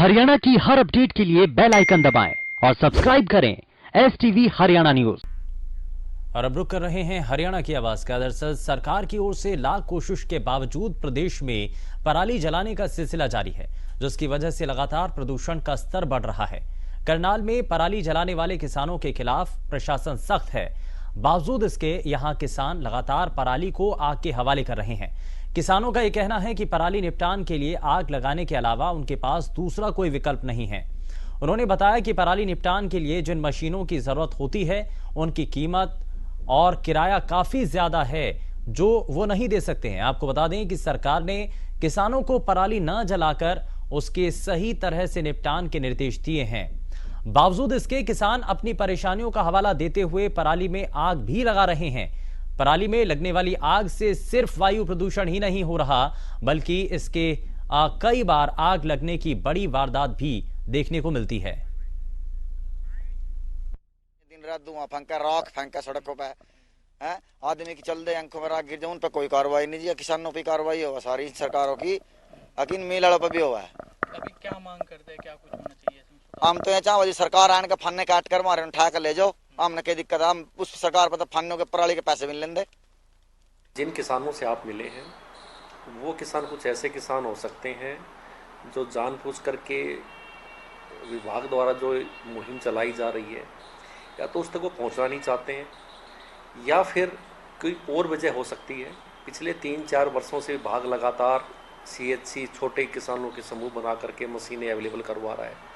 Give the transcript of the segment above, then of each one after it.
हरियाणा की हर अपडेट के लिए बेल आइकन दबाएं और सब्सक्राइब करें STV हरियाणा न्यूज। और अब रुक कर रहे हैं हरियाणा की आवाज का। दरअसल सरकार की ओर से लाख कोशिश के बावजूद प्रदेश में पराली जलाने का सिलसिला जारी है, जिसकी वजह से लगातार प्रदूषण का स्तर बढ़ रहा है। करनाल में पराली जलाने वाले किसानों के खिलाफ प्रशासन सख्त है। बावजूद इसके यहां किसान लगातार पराली को आग के हवाले कर रहे हैं। किसानों का यह कहना है कि पराली निपटान के लिए आग लगाने के अलावा उनके पास दूसरा कोई विकल्प नहीं है। उन्होंने बताया कि पराली निपटान के लिए जिन मशीनों की जरूरत होती है उनकी कीमत और किराया काफी ज्यादा है, जो वो नहीं दे सकते हैं। आपको बता दें कि सरकार ने किसानों को पराली न जलाकर उसके सही तरह से निपटान के निर्देश दिए हैं। बावजूद इसके किसान अपनी परेशानियों का हवाला देते हुए पराली में आग भी लगा रहे हैं। पराली में लगने वाली आग से सिर्फ वायु प्रदूषण ही नहीं हो रहा, बल्कि इसके कई बार आग लगने की बड़ी वारदात भी देखने को मिलती है। दिन रात धुआं फेंका, राख फेंका सड़कों पे है, आदमी की चल दे आंखों में राख गिर जाए, उन पर कोई कार्रवाई नहीं जी। किसानों पर कार्रवाई होगा सारी सरकारों की, लेकिन मिल पर भी हुआ है। अभी क्या मांग करते हैं, क्या कुछ होना चाहिए? हम तो ये चाहे सरकार आने का फन्ने काट कर मारे उठा कर ले जाओ, हमने क्या दिक्कत है? हम उस सरकार पर तो फन्नों के पराली के पैसे मिल लेंगे। जिन किसानों से आप मिले हैं वो किसान कुछ ऐसे किसान हो सकते हैं जो जानबूझ करके विभाग द्वारा जो मुहिम चलाई जा रही है या तो उस तक वो पहुंचना नहीं चाहते हैं, या फिर कोई और वजह हो सकती है। पिछले 3-4 वर्षों से विभाग लगातार CHC छोटे किसानों के समूह बना करके मशीनें अवेलेबल करवा रहा है।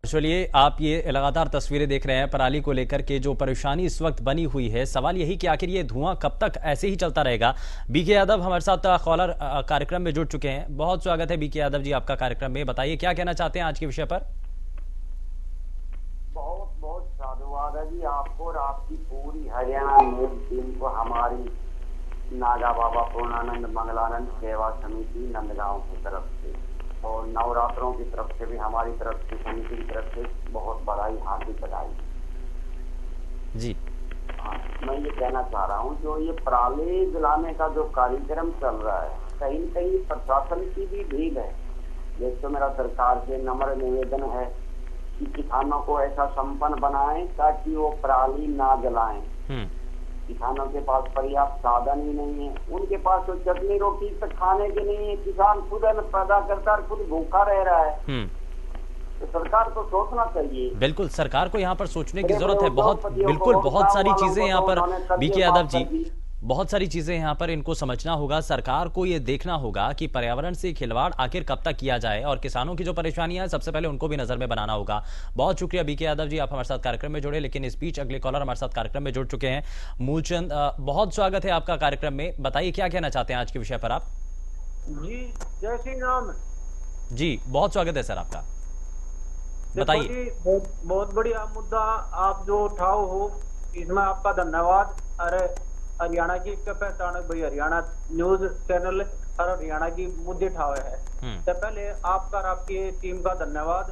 चलिए, आप ये लगातार तस्वीरें देख रहे हैं पराली को लेकर के जो परेशानी इस वक्त बनी हुई है। सवाल यही कि आखिर ये धुआं कब तक ऐसे ही चलता रहेगा। BK यादव हमारे साथ कॉलर कार्यक्रम में जुड़ चुके हैं। बहुत स्वागत है BK यादव जी आपका कार्यक्रम में। बताइए क्या कहना चाहते हैं आज के विषय पर। बहुत बहुत साधुवाद है जी आपको और आपकी पूरी हरियाणा न्यूज टीम को, हमारी नागा बाबा पूर्णानंद मंगलानंद सेवा समिति नंदगांव की तरफ से और नवरात्रों की तरफ से भी, हमारी तरफ से, समिति की तरफ से बहुत बधाई, हार्दिक बधाई जी। हाँ, मैं ये कहना चाह रहा हूँ, जो ये पराली जलाने का जो कार्यक्रम चल रहा है, कहीं न कहीं प्रशासन की भी भीड़ है। जैसे तो मेरा सरकार से नम्र निवेदन है कि किसानों को ऐसा संपन्न बनाएं ताकि वो पराली ना जलाएं। किसानों के पास पर्याप्त साधन ही नहीं है, उनके पास तो चटनी रोटी तक खाने के नहीं है। किसान खुद अन्न पैदा करता है, खुद भूखा रह रहा है। तो सरकार को सोचना चाहिए। बिल्कुल, सरकार को यहाँ पर सोचने की जरूरत है। बहुत सारी चीजें यहाँ पर BK यादव जी, बहुत सारी चीजें यहाँ पर इनको समझना होगा। सरकार को ये देखना होगा कि पर्यावरण से खिलवाड़ आखिर कब तक किया जाए और किसानों की जो परेशानियां हैं सबसे पहले उनको भी नजर में बनाना होगा। बहुत शुक्रिया BK यादव जी, आप हमारे साथ कार्यक्रम में जुड़े। लेकिन इस बीच अगले कॉलर हमारे साथ कार्यक्रम में जुड़ चुके हैं। मूलचंद, बहुत स्वागत है आपका कार्यक्रम में। बताइए क्या कहना चाहते हैं आज के विषय पर आप। जी जय श्री राम जी, बहुत स्वागत है सर आपका, बताइए। बहुत बढ़िया मुद्दा आप जो उठाओ हो, इसमें आपका धन्यवाद। अरे हरियाणा की पहचान भाई, हरियाणा न्यूज चैनल और हरियाणा की मुद्दे उठाए है। तो पहले आपका और आपकी टीम का धन्यवाद।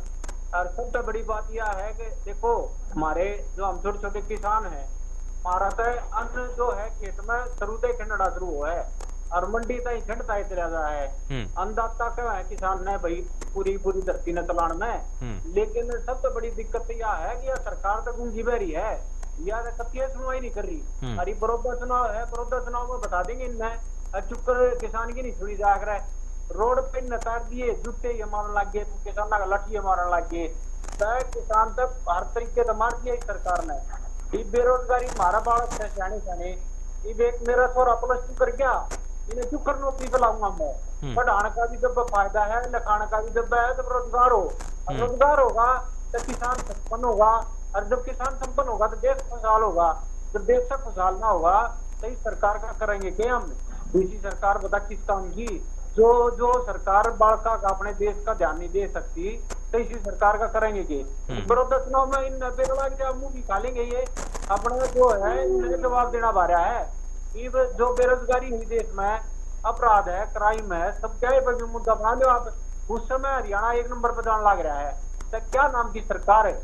और सबसे बड़ी बात यह है कि देखो, हमारे जो हम छोटे छोटे किसान हैं, हमारा तो अन्न जो है खेत में शुरू खंडना शुरू हुआ है और मंडी तक खंडता चला रहा है। अन्नदाता क्या है किसान ने भाई, पूरी धरती ने चलान में। लेकिन सबसे बड़ी दिक्कत यह है कि यह सरकार तो गूंगी बहरी है, यार कतिया सुनवाई नहीं कर रही। अरे बड़ौदा चुनाव है, बड़ौदा चुनाव में बता देंगे इनमें चुकर किसान की नहीं सुनी जा रहा है। रोड पे नतार दिए, जूते ये मारने लग गए, किसान का लठिए मारने लग गए। किसान तक हर तरीके से मार दिया सरकार ने। बेरोजगारी मारा बालक है सियाने एक मेरा छोरा +2 कर गया, इन्हें चुकर नौकरी पे लाऊंगा मैं। पढ़ाने का भी जब फायदा है, लिखाने का भी जब है, तो रोजगार हो। रोजगार होगा तो किसान संपन्न होगा, और जब किसान संपन्न होगा तो देश खुशहाल होगा। जब देश से खुशहाल ना होगा तो इस सरकार का करेंगे क्या हम? दूसरी सरकार बता किस काम की? जो सरकार बालका का अपने देश का ध्यान नहीं दे सकती, तो इसी सरकार का करेंगे कि बड़ौदा चुनाव में इन बेरोजगार मुंह भी खा लेंगे। ये अपना जो है इन्हें जवाब देना पा रहा है। जो बेरोजगारी हुई देश में, अपराध है, क्राइम है, सब क्या है मुद्दा बना लो आप। उस समय हरियाणा 1 नंबर पर जाने लग रहा है। तो क्या नाम की सरकार है?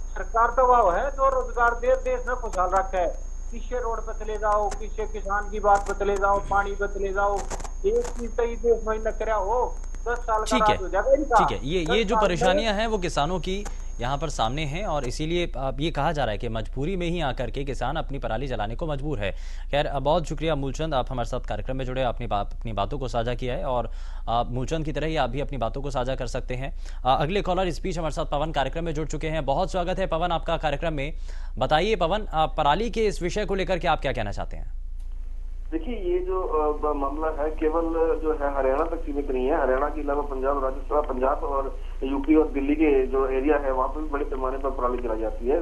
सरकार तो वह है जो रोजगार दे, देश में खुशहाल रखे है। किससे रोड पे चले जाओ, किससे किसान की बात पे चले जाओ, पानी पे चले जाओ, एक चीज तो देश में न करे हो, 10 साल का ठीक है, राज हो जाएगा इनका। ठीक है। ये जो परेशानियां हैं वो किसानों की यहाँ पर सामने हैं और इसीलिए अब ये कहा जा रहा है कि मजबूरी में ही आकर के किसान अपनी पराली जलाने को मजबूर है। खैर, बहुत शुक्रिया मूलचंद, आप हमारे साथ कार्यक्रम में जुड़े, अपनी बातों को साझा किया है और मूलचंद की तरह ही आप भी अपनी बातों को साझा कर सकते हैं। अगले कॉलर इस बीच हमारे साथ पवन कार्यक्रम में जुड़ चुके हैं। बहुत स्वागत है पवन आपका कार्यक्रम में। बताइए पवन, पराली के इस विषय को लेकर के आप क्या कहना चाहते हैं? देखिए, ये जो मामला है केवल जो है हरियाणा तक सीमित नहीं है। हरियाणा के अलावा पंजाब, राजस्थान, पंजाब और यूपी और दिल्ली के जो एरिया है वहाँ पर भी बड़े पैमाने पर पराली जलाई जाती है।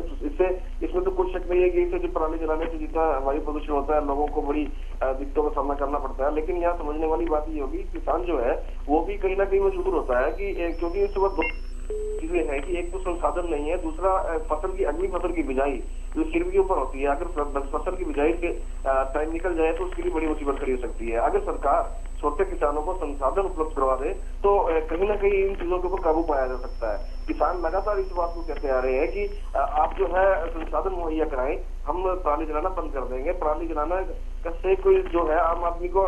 इसमें तो कुछ शक नहीं है कि इससे जो पराली जलाने से जितना वायु प्रदूषण होता है, लोगों को बड़ी दिक्कतों का सामना करना पड़ता है। लेकिन यहाँ समझने वाली बात ये होगी, किसान जो है वो भी कहीं ना कहीं मजबूर होता है कि क्योंकि इस वक्त दो चीजें हैं कि एक तो संसाधन नहीं है, दूसरा फसल की अगली फसल की बिजाई जो सिर के ऊपर होती है। अगर फसल की बिजाई से टाइम निकल जाए तो उसके लिए बड़ी मुसीबत खड़ी हो सकती है। अगर सरकार छोटे किसानों को संसाधन उपलब्ध करवा दे तो कहीं ना कहीं इन चीजों के ऊपर काबू पाया जा सकता है। किसान लगातार इस बात को कहते आ रहे हैं कि आप जो है संसाधन मुहैया कराएं, हम पराली जलाना बंद कर देंगे। पराली जलाना से कोई जो है आम आदमी को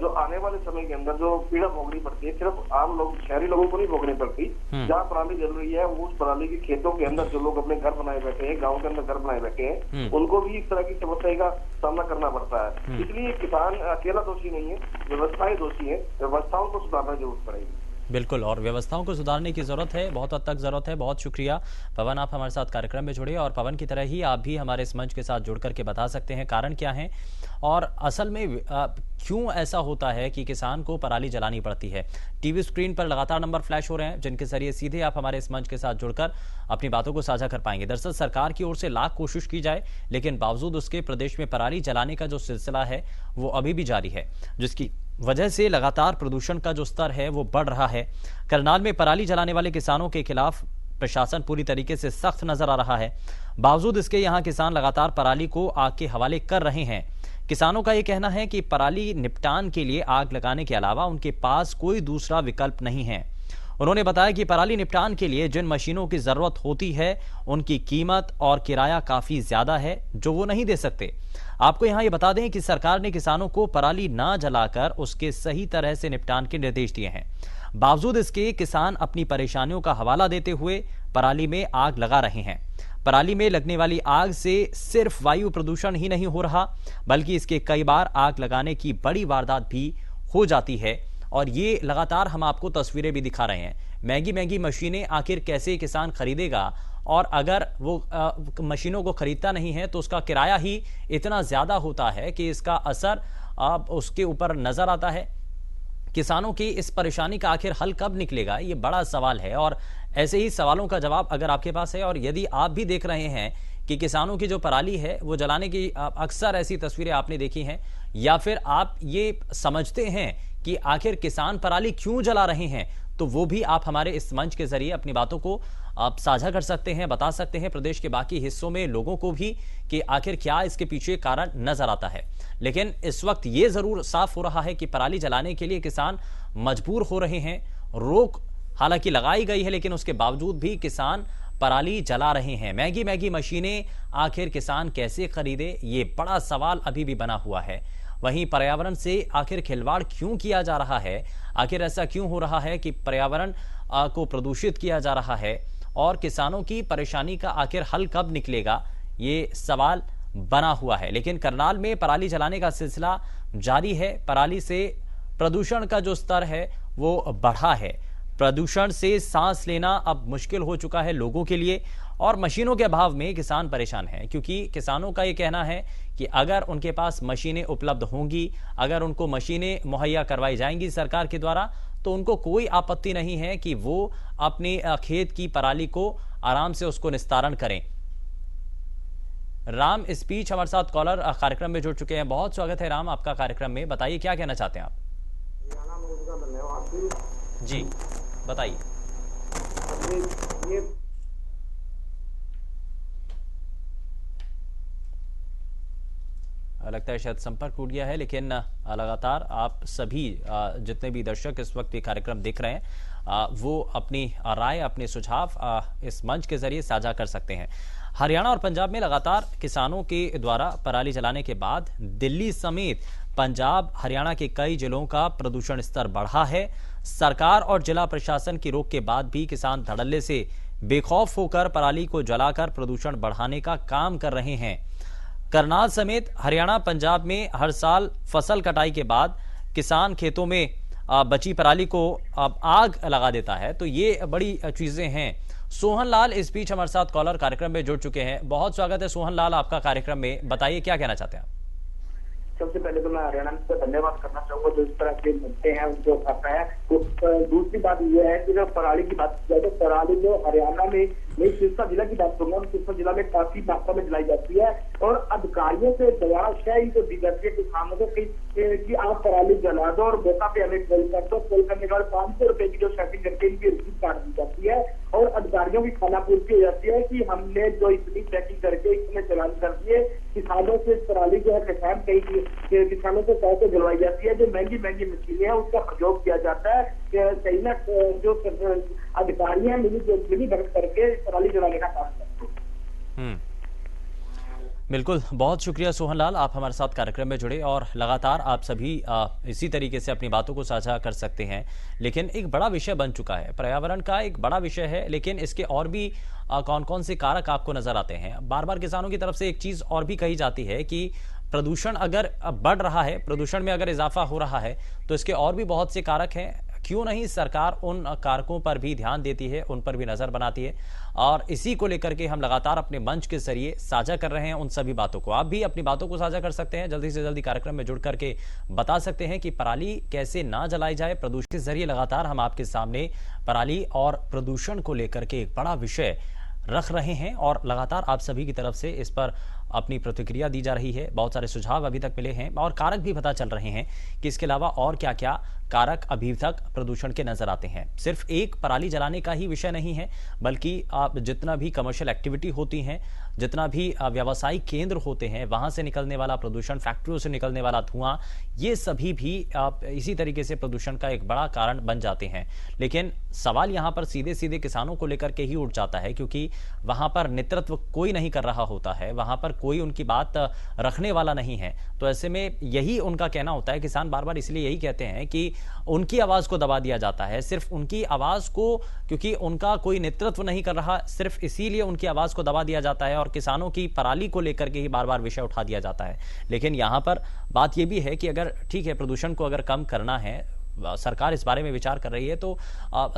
जो आने वाले समय के अंदर जो पीड़ा भोगनी पड़ती है, सिर्फ आम लोग, शहरी लोगों को नहीं भोगनी पड़ती। जहाँ पराली जल रही है उस पराली के खेतों के अंदर जो लोग अपने घर बनाए बैठे हैं, गाँव के अंदर घर बनाए बैठे हैं, उनको भी इस तरह की समस्या का सामना करना पड़ता है। इसलिए किसान अकेला दोषी नहीं है, व्यवस्थाएं दोषी है। व्यवस्थाओं को सुधारना जरूरत पड़ेगी। बिल्कुल, और व्यवस्थाओं को सुधारने की जरूरत है, बहुत हद तक जरूरत है। बहुत शुक्रिया पवन, आप हमारे साथ कार्यक्रम में जुड़े और पवन की तरह ही आप भी हमारे इस मंच के साथ जुड़ करके बता सकते हैं कारण क्या है और असल में क्यों ऐसा होता है कि किसान को पराली जलानी पड़ती है। टीवी स्क्रीन पर लगातार नंबर फ्लैश हो रहे हैं जिनके जरिए सीधे आप हमारे इस मंच के साथ जुड़कर अपनी बातों को साझा कर पाएंगे। दरअसल सरकार की ओर से लाख कोशिश की जाए लेकिन बावजूद उसके प्रदेश में पराली जलाने का जो सिलसिला है वो अभी भी जारी है, जिसकी वजह से लगातार प्रदूषण का जो स्तर है वो बढ़ रहा है। करनाल में पराली जलाने वाले किसानों के खिलाफ प्रशासन पूरी तरीके से सख्त नजर आ रहा है। बावजूद इसके यहां किसान लगातार पराली को आग के हवाले कर रहे हैं। किसानों का यह कहना है कि पराली निपटान के लिए आग लगाने के अलावा उनके पास कोई दूसरा विकल्प नहीं है। उन्होंने बताया कि पराली निपटान के लिए जिन मशीनों की जरूरत होती है उनकी कीमत और किराया काफी ज्यादा है जो वो नहीं दे सकते। आपको यहां ये बता दें कि सरकार ने किसानों को पराली ना जलाकर उसके सही तरह से निपटान के निर्देश दिए हैं। बावजूद इसके किसान अपनी परेशानियों का हवाला देते हुए पराली में आग लगा रहे हैं। पराली में लगने वाली आग से सिर्फ वायु प्रदूषण ही नहीं हो रहा बल्कि इसके कई बार आग लगाने की बड़ी वारदात भी हो जाती है और ये लगातार हम आपको तस्वीरें भी दिखा रहे हैं। महंगी महंगी मशीनें आखिर कैसे किसान खरीदेगा और अगर वो मशीनों को खरीदता नहीं है तो उसका किराया ही इतना ज्यादा होता है कि इसका असर उसके ऊपर नजर आता है। किसानों की इस परेशानी का आखिर हल कब निकलेगा, ये बड़ा सवाल है और ऐसे ही सवालों का जवाब अगर आपके पास है और यदि आप भी देख रहे हैं कि किसानों की जो पराली है वो जलाने की अक्सर ऐसी तस्वीरें आपने देखी हैं या फिर आप ये समझते हैं कि आखिर किसान पराली क्यों जला रहे हैं, तो वो भी आप हमारे इस मंच के जरिए अपनी बातों को आप साझा कर सकते हैं, बता सकते हैं प्रदेश के बाकी हिस्सों में लोगों को भी कि आखिर क्या इसके पीछे कारण नजर आता है। लेकिन इस वक्त ये जरूर साफ हो रहा है कि पराली जलाने के लिए किसान मजबूर हो रहे हैं। रोक हालांकि लगाई गई है लेकिन उसके बावजूद भी किसान पराली जला रहे हैं। महंगी महंगी मशीनें आखिर किसान कैसे खरीदे, ये बड़ा सवाल अभी भी बना हुआ है। वहीं पर्यावरण से आखिर खिलवाड़ क्यों किया जा रहा है, आखिर ऐसा क्यों हो रहा है कि पर्यावरण को प्रदूषित किया जा रहा है और किसानों की परेशानी का आखिर हल कब निकलेगा, ये सवाल बना हुआ है। लेकिन करनाल में पराली जलाने का सिलसिला जारी है। पराली से प्रदूषण का जो स्तर है वो बढ़ा है। प्रदूषण से सांस लेना अब मुश्किल हो चुका है लोगों के लिए और मशीनों के अभाव में किसान परेशान हैं क्योंकि किसानों का ये कहना है कि अगर उनके पास मशीनें उपलब्ध होंगी, अगर उनको मशीनें मुहैया करवाई जाएंगी सरकार के द्वारा तो उनको कोई आपत्ति नहीं है कि वो अपने खेत की पराली को आराम से उसको निस्तारण करें। राम इस बीच हमारे साथ कॉलर कार्यक्रम में जुड़ चुके हैं। बहुत स्वागत है राम आपका कार्यक्रम में, बताइए क्या कहना चाहते हैं आप? जी बताइए। लगता है शायद संपर्क टूट गया है, लेकिन लगातार आप सभी जितने भी दर्शक इस वक्त ये कार्यक्रम देख रहे हैं वो अपनी राय, अपने सुझाव इस मंच के जरिए साझा कर सकते हैं। हरियाणा और पंजाब में लगातार किसानों के द्वारा पराली जलाने के बाद दिल्ली समेत पंजाब हरियाणा के कई जिलों का प्रदूषण स्तर बढ़ा है। सरकार और जिला प्रशासन की रोक के बाद भी किसान धड़ल्ले से बेखौफ होकर पराली को जलाकर प्रदूषण बढ़ाने का काम कर रहे हैं। करनाल समेत हरियाणा पंजाब में हर साल फसल कटाई के बाद किसान खेतों में बची पराली को आग लगा देता है। तो ये बड़ी चीजें हैं। सोहन लाल इस बीच हमारे साथ कॉलर कार्यक्रम में जुड़ चुके हैं। बहुत स्वागत है सोहन लाल आपका कार्यक्रम में। बताइए क्या कहना चाहते हैं आप? सबसे पहले तो मैं हरियाणा से धन्यवाद करना चाहूंगा जो इस तरह के मुद्दे हैं उनको उठाता है। तो दूसरी बात यह है कि जब पराली की बात की जाए तो पराली जो हरियाणा में, मैं सिरसा जिला की बात करूंगा, सिरसा जिला में काफी मात्रा में जलाई जाती है और अधिकारियों से दबाशाही जो दी जाती है किसानों को कि आप पराली जला दो और मौका पे हमें कॉल कर दो। कॉल करने के बाद 500 रुपए की जो सेटिंग करके इनकी रसीद काट दी जाती है और अधिकारियों की खानापूर्ति हो जाती है कि हमने जो इतनी चेकिंग करके इतने चलान कर दिए। किसानों से पराली जो है किसानों से पैसे जलवाई जाती है। जो महंगी महंगी मशीनें हैं उसका प्रयोग किया जाता है। कहीं ना जो अधिकारी हैं मिली भगत करके पराली जलाने का काम करते हैं। बिल्कुल, बहुत शुक्रिया सोहन लाल, आप हमारे साथ कार्यक्रम में जुड़े और लगातार आप सभी इसी तरीके से अपनी बातों को साझा कर सकते हैं। लेकिन एक बड़ा विषय बन चुका है, पर्यावरण का एक बड़ा विषय है, लेकिन इसके और भी कौन कौन से कारक आपको नजर आते हैं? बार बार किसानों की तरफ से एक चीज और भी कही जाती है कि प्रदूषण अगर बढ़ रहा है, प्रदूषण में अगर इजाफा हो रहा है तो इसके और भी बहुत से कारक हैं। क्यों नहीं सरकार उन कारकों पर भी ध्यान देती है, उन पर भी नजर बनाती है? और इसी को लेकर के हम लगातार अपने मंच के जरिए साझा कर रहे हैं उन सभी बातों को। आप भी अपनी बातों को साझा कर सकते हैं, जल्दी से जल्दी कार्यक्रम में जुड़ करके बता सकते हैं कि पराली कैसे ना जलाई जाए। प्रदूषण के जरिए लगातार हम आपके सामने पराली और प्रदूषण को लेकर के एक बड़ा विषय रख रहे हैं और लगातार आप सभी की तरफ से इस पर अपनी प्रतिक्रिया दी जा रही है। बहुत सारे सुझाव अभी तक मिले हैं और कारक भी पता चल रहे हैं कि इसके अलावा और क्या क्या कारक अभी तक प्रदूषण के नजर आते हैं। सिर्फ एक पराली जलाने का ही विषय नहीं है, बल्कि आप जितना भी कमर्शियल एक्टिविटी होती हैं, जितना भी व्यावसायिक केंद्र होते हैं, वहां से निकलने वाला प्रदूषण, फैक्ट्रियों से निकलने वाला धुआं, ये सभी भी इसी तरीके से प्रदूषण का एक बड़ा कारण बन जाते हैं। लेकिन सवाल यहां पर सीधे सीधे किसानों को लेकर के ही उठ जाता है, क्योंकि वहां पर नेतृत्व कोई नहीं कर रहा होता है, वहां पर कोई उनकी बात रखने वाला नहीं है। तो ऐसे में यही उनका कहना होता है, किसान बार बार इसलिए यही कहते हैं कि उनकी आवाज को दबा दिया जाता है, सिर्फ उनकी आवाज को, क्योंकि उनका कोई नेतृत्व नहीं कर रहा, सिर्फ इसीलिए उनकी आवाज को दबा दिया जाता है और किसानों की पराली को लेकर के ही बार बार विषय उठा दिया जाता है। लेकिन यहां पर बात यह भी है कि अगर ठीक है, प्रदूषण को अगर कम करना है, सरकार इस बारे में विचार कर रही है, तो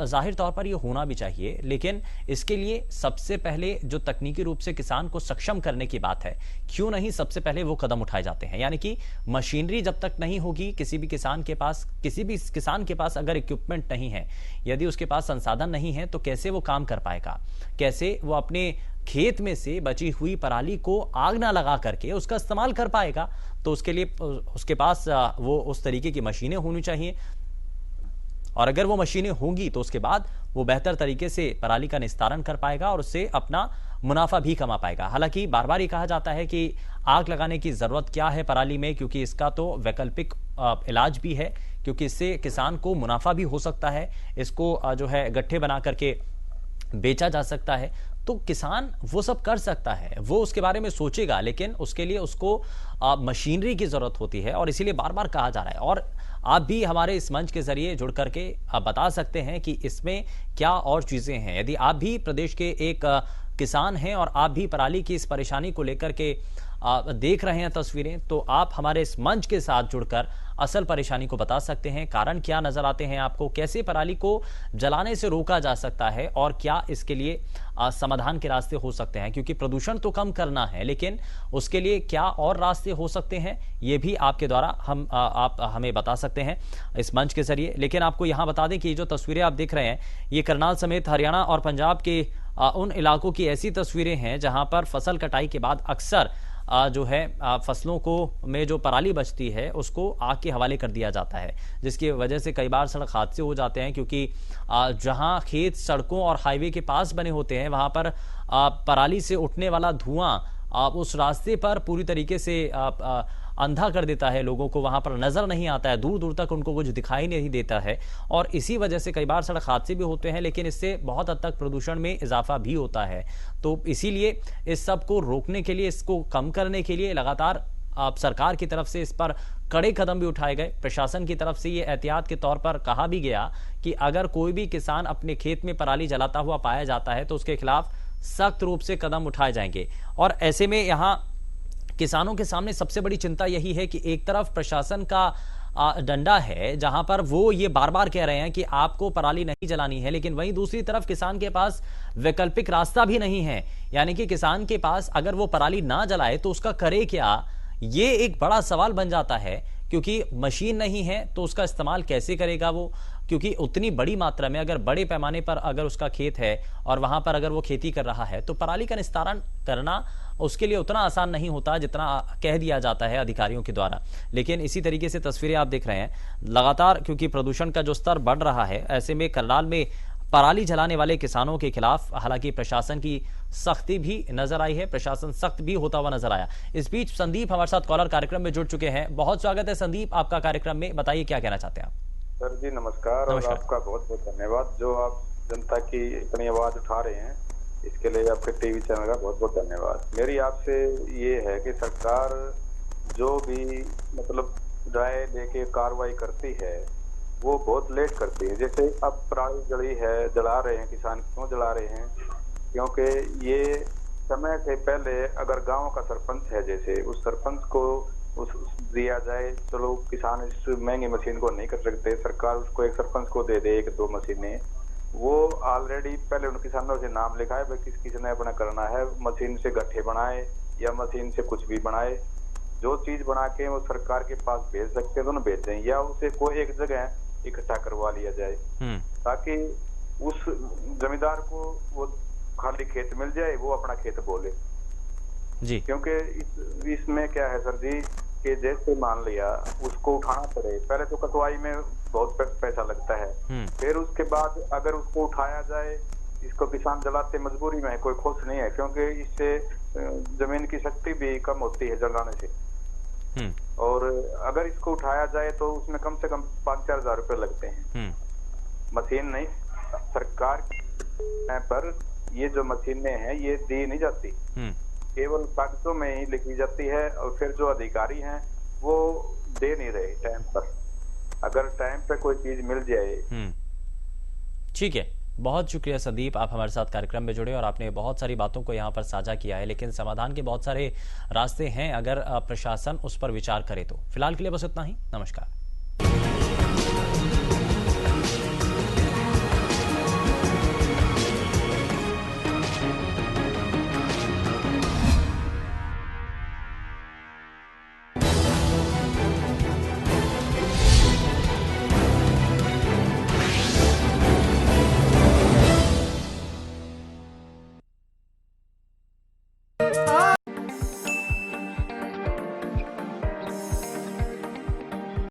जाहिर तौर पर यह होना भी चाहिए। लेकिन इसके लिए सबसे पहले जो तकनीकी रूप से किसान को सक्षम करने की बात है, क्यों नहीं सबसे पहले वो कदम उठाए जाते हैं? यानी कि मशीनरी जब तक नहीं होगी, किसी भी किसान के पास अगर इक्विपमेंट नहीं है, यदि उसके पास संसाधन नहीं है, तो कैसे वो काम कर पाएगा? कैसे वो अपने खेत में से बची हुई पराली को आग ना लगा करके उसका इस्तेमाल कर पाएगा? तो उसके लिए उसके पास वो उस तरीके की मशीनें होनी चाहिए, और अगर वो मशीनें होंगी तो उसके बाद वो बेहतर तरीके से पराली का निस्तारण कर पाएगा और उससे अपना मुनाफा भी कमा पाएगा। हालांकि बार बार ये कहा जाता है कि आग लगाने की जरूरत क्या है पराली में, क्योंकि इसका तो वैकल्पिक इलाज भी है, क्योंकि इससे किसान को मुनाफा भी हो सकता है, इसको जो है गट्ठे बना करके बेचा जा सकता है। तो किसान वो सब कर सकता है, वो उसके बारे में सोचेगा, लेकिन उसके लिए उसको मशीनरी की जरूरत होती है और इसीलिए बार बार कहा जा रहा है। और आप भी हमारे इस मंच के जरिए जुड़ करके बता सकते हैं कि इसमें क्या और चीजें हैं। यदि आप भी प्रदेश के एक किसान हैं और आप भी पराली की इस परेशानी को लेकर के देख रहे हैं तस्वीरें, तो आप हमारे इस मंच के साथ जुड़कर असल परेशानी को बता सकते हैं। कारण क्या नजर आते हैं आपको, कैसे पराली को जलाने से रोका जा सकता है और क्या इसके लिए समाधान के रास्ते हो सकते हैं? क्योंकि प्रदूषण तो कम करना है, लेकिन उसके लिए क्या और रास्ते हो सकते हैं, ये भी आपके द्वारा आप हमें बता सकते हैं इस मंच के जरिए। लेकिन आपको यहां बता दें कि ये जो तस्वीरें आप देख रहे हैं, ये करनाल समेत हरियाणा और पंजाब के उन इलाकों की ऐसी तस्वीरें हैं जहां पर फसल कटाई के बाद अक्सर जो है फसलों को में जो पराली बचती है उसको आग के हवाले कर दिया जाता है, जिसकी वजह से कई बार सड़क हादसे हो जाते हैं, क्योंकि जहां खेत सड़कों और हाईवे के पास बने होते हैं वहां पर पराली से उठने वाला धुआं उस रास्ते पर पूरी तरीके से अंधा कर देता है, लोगों को वहां पर नजर नहीं आता है, दूर दूर तक उनको कुछ दिखाई नहीं देता है और इसी वजह से कई बार सड़क हादसे भी होते हैं, लेकिन इससे बहुत हद तक प्रदूषण में इजाफा भी होता है। तो इसीलिए इस सब को रोकने के लिए, इसको कम करने के लिए लगातार आप सरकार की तरफ से इस पर कड़े कदम भी उठाए गए। प्रशासन की तरफ से ये एहतियात के तौर पर कहा भी गया कि अगर कोई भी किसान अपने खेत में पराली जलाता हुआ पाया जाता है तो उसके खिलाफ सख्त रूप से कदम उठाए जाएंगे। और ऐसे में यहाँ किसानों के सामने सबसे बड़ी चिंता यही है कि एक तरफ प्रशासन का डंडा है जहां पर वो ये बार बार कह रहे हैं कि आपको पराली नहीं जलानी है, लेकिन वहीं दूसरी तरफ किसान के पास वैकल्पिक रास्ता भी नहीं है। यानी कि किसान के पास अगर वो पराली ना जलाए तो उसका करे क्या, ये एक बड़ा सवाल बन जाता है, क्योंकि मशीन नहीं है तो उसका इस्तेमाल कैसे करेगा वो, क्योंकि उतनी बड़ी मात्रा में अगर बड़े पैमाने पर अगर उसका खेत है और वहां पर अगर वो खेती कर रहा है तो पराली का निस्तारण करना उसके लिए उतना आसान नहीं होता जितना कह दिया जाता है अधिकारियों के द्वारा। लेकिन इसी तरीके से तस्वीरें आप देख रहे हैं लगातार, क्योंकि प्रदूषण का जो स्तर बढ़ रहा है, ऐसे में करनाल में पराली जलाने वाले किसानों के खिलाफ हालांकि प्रशासन की सख्ती भी नजर आई है, प्रशासन सख्त भी होता हुआ नजर आया। इस बीच संदीप हमारे साथ कॉलर कार्यक्रम में जुड़ चुके हैं। बहुत स्वागत है संदीप आपका कार्यक्रम में, बताइए क्या कहना चाहते हैं आप। सर जी नमस्कार। और आपका बहुत बहुत धन्यवाद जो आप जनता की इतनी आवाज उठा रहे हैं, इसके लिए आपके टीवी चैनल का बहुत बहुत धन्यवाद। मेरी आपसे ये है कि सरकार जो भी मतलब राय लेके कार्रवाई करती है वो बहुत लेट करती है। जैसे अब पराली जली है, जला रहे हैं किसान, क्यों जला रहे हैं? क्योंकि ये समय से पहले अगर गांव का सरपंच है, जैसे उस सरपंच को उस दिया जाए, चलो किसान इस महंगी मशीन को नहीं कर सकते, सरकार उसको एक सरपंच को दे दे 1-2 मशीनें, वो ऑलरेडी पहले उन किसानों से नाम लिखाए भाई किस किसने अपना करना है, मशीन से गट्ठे बनाए या मशीन से कुछ भी बनाए, जो चीज बना के वो सरकार के पास भेज सकते हैं तो भेज दें, या उसे कोई एक जगह इकट्ठा करवा लिया जाए ताकि उस जमींदार को वो खाली खेत मिल जाए, वो अपना खेत बोले जी। क्योंकि इसमें क्या है सर जी कि जैसे मान लिया उसको उठाना पड़े, पहले तो कटवाई में बहुत पैसा लगता है, फिर उसके बाद अगर उसको उठाया जाए, इसको किसान जलाते मजबूरी में है, कोई खुश नहीं है, क्योंकि इससे जमीन की शक्ति भी कम होती है जलाने से। और अगर इसको उठाया जाए तो उसमें कम से कम 5-4 हजार रुपए लगते हैं। मशीन नहीं, सरकार पर ये जो मशीनें हैं ये दी नहीं जाती, केवल कागजों में ही लिखी जाती है, और फिर जो अधिकारी हैं वो दे नहीं रहे टाइम पर। अगर टाइम पे कोई चीज मिल जाए। ठीक है, बहुत शुक्रिया संदीप, आप हमारे साथ कार्यक्रम में जुड़े और आपने बहुत सारी बातों को यहाँ पर साझा किया है, लेकिन समाधान के बहुत सारे रास्ते हैं अगर प्रशासन उस पर विचार करे तो। फिलहाल के लिए बस इतना ही, नमस्कार।